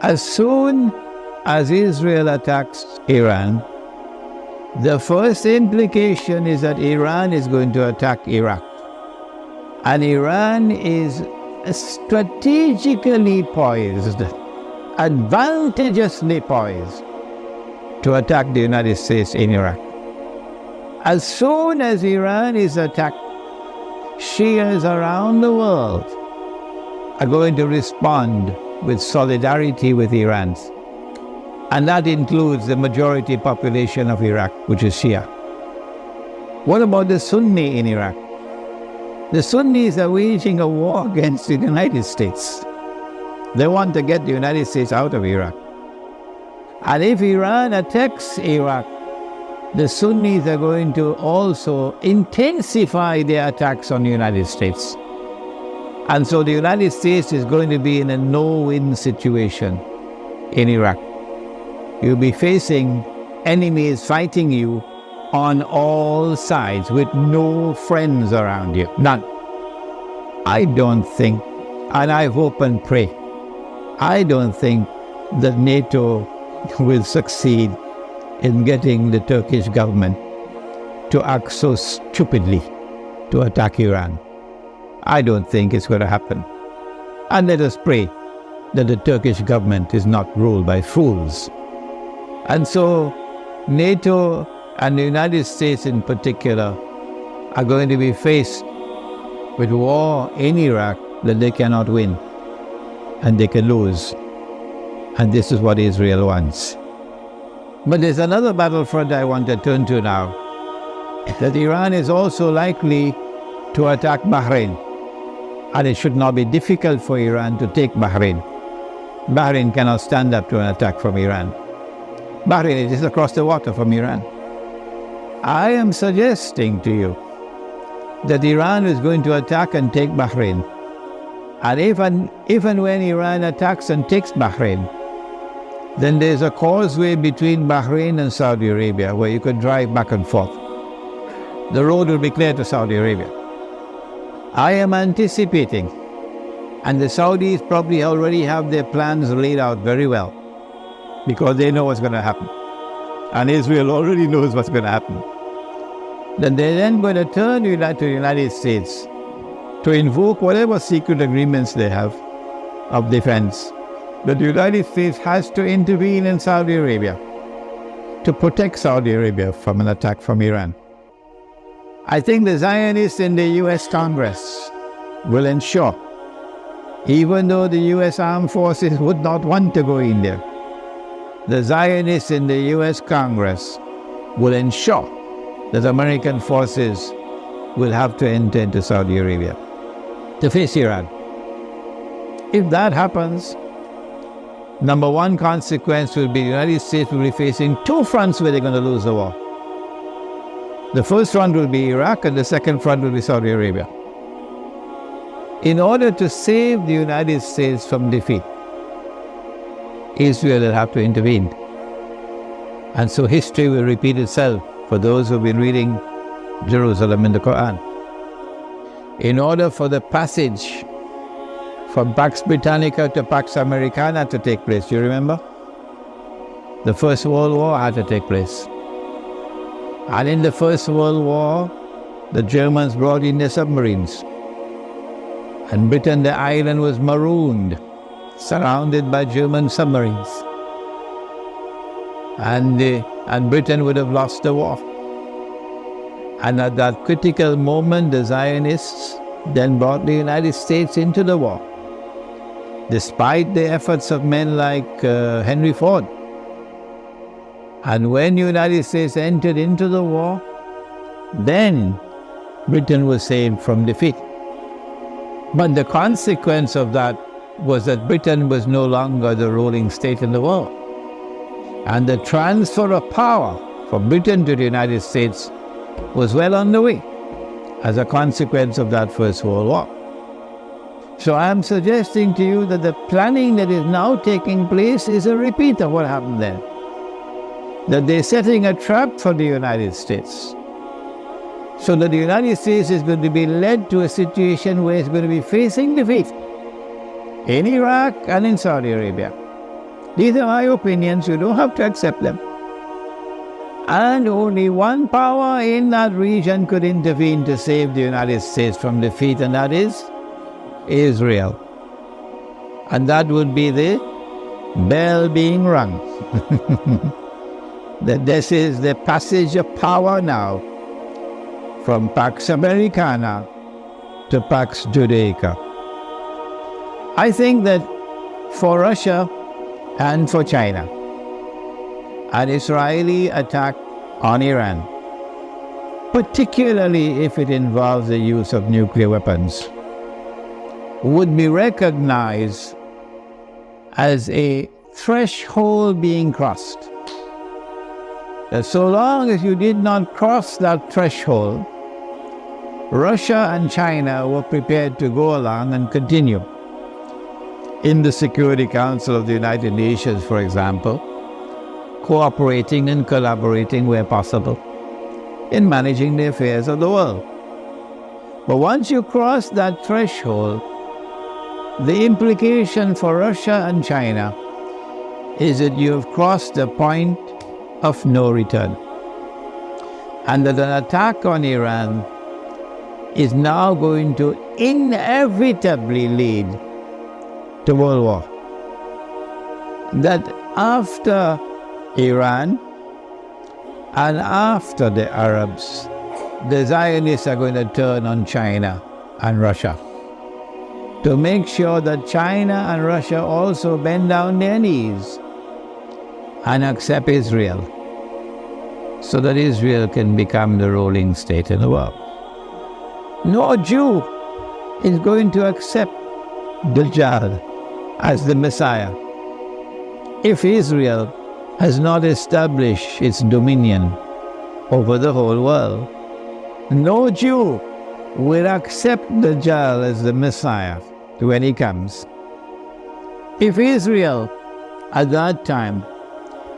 As soon as Israel attacks Iran, the first implication is that Iran is going to attack Iraq. And Iran is strategically poised, advantageously poised to attack the United States in Iraq. As soon as Iran is attacked, Shias around the world are going to respond with solidarity with Iran. And that includes the majority population of Iraq, which is Shia. What about the Sunni in Iraq? The Sunnis are waging a war against the United States. They want to get the United States out of Iraq. And if Iran attacks Iraq, the Sunnis are going to also intensify their attacks on the United States. And so the United States is going to be in a no-win situation in Iraq. You'll be facing enemies fighting you on all sides with no friends around you. None. I don't think, and I hope and pray, I don't think that NATO will succeed in getting the Turkish government to act so stupidly to attack Iran. I don't think it's going to happen. And let us pray that the Turkish government is not ruled by fools. And so NATO and the United States in particular are going to be faced with war in Iraq that they cannot win and they can lose. And this is what Israel wants. But there's another battlefront I want to turn to now, that Iran is also likely to attack Bahrain. And it should not be difficult for Iran to take Bahrain. Bahrain cannot stand up to an attack from Iran. Bahrain is across the water from Iran. I am suggesting to you that Iran is going to attack and take Bahrain. And if and when Iran attacks and takes Bahrain, then there's a causeway between Bahrain and Saudi Arabia where you could drive back and forth. The road will be clear to Saudi Arabia. I am anticipating, and the Saudis probably already have their plans laid out very well, because they know what's going to happen. And Israel already knows what's going to happen. Then they're then going to turn to the United States to invoke whatever secret agreements they have of defense. But the United States has to intervene in Saudi Arabia to protect Saudi Arabia from an attack from Iran. I think the Zionists in the US Congress will ensure, even though the US armed forces would not want to go in there, the Zionists in the US Congress will ensure that American forces will have to enter into Saudi Arabia to face Iran. If that happens, number one consequence will be the United States will be facing two fronts where they're going to lose the war. The first front will be Iraq and the second front will be Saudi Arabia. In order to save the United States from defeat, Israel will have to intervene. And so history will repeat itself for those who have been reading Jerusalem in the Qur'an. In order for the passage from Pax Britannica to Pax Americana to take place, you remember? The First World War had to take place. And in the First World War, the Germans brought in their submarines. And Britain, the island, was marooned, surrounded by German submarines. And Britain would have lost the war. And at that critical moment, the Zionists then brought the United States into the war, despite the efforts of men like Henry Ford. And when the United States entered into the war, then Britain was saved from defeat. But the consequence of that was that Britain was no longer the ruling state in the world. And the transfer of power from Britain to the United States was well on the way as a consequence of that First World War. So I'm suggesting to you that the planning that is now taking place is a repeat of what happened then. That they're setting a trap for the United States, so that the United States is going to be led to a situation where it's going to be facing defeat in Iraq and in Saudi Arabia. These are my opinions, you don't have to accept them. And only one power in that region could intervene to save the United States from defeat, and that is Israel. And that would be the bell being rung. That this is the passage of power now from Pax Americana to Pax Judaica. I think that for Russia and for China, an Israeli attack on Iran, particularly if it involves the use of nuclear weapons, would be recognized as a threshold being crossed. That so long as you did not cross that threshold, Russia and China were prepared to go along and continue. In the Security Council of the United Nations, for example, cooperating and collaborating where possible in managing the affairs of the world. But once you cross that threshold, the implication for Russia and China is that you have crossed the point of no return, and that an attack on Iran is now going to inevitably lead to world war. That after Iran and after the Arabs, the Zionists are going to turn on China and Russia to make sure that China and Russia also bend down their knees and accept Israel, so that Israel can become the ruling state in the world. No Jew is going to accept Dajjal as the Messiah if Israel has not established its dominion over the whole world. No Jew will accept Dajjal as the Messiah when he comes if Israel at that time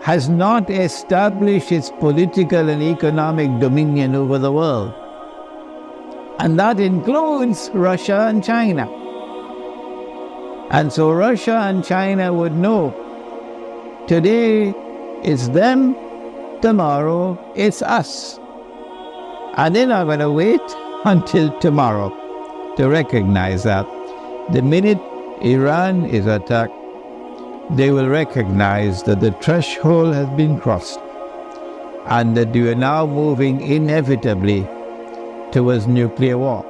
has not established its political and economic dominion over the world. And that includes Russia and China. And so Russia and China would know today it's them, tomorrow it's us. And they're not going to wait until tomorrow to recognize that. The minute Iran is attacked, they will recognize that the threshold has been crossed and that we are now moving inevitably towards nuclear war.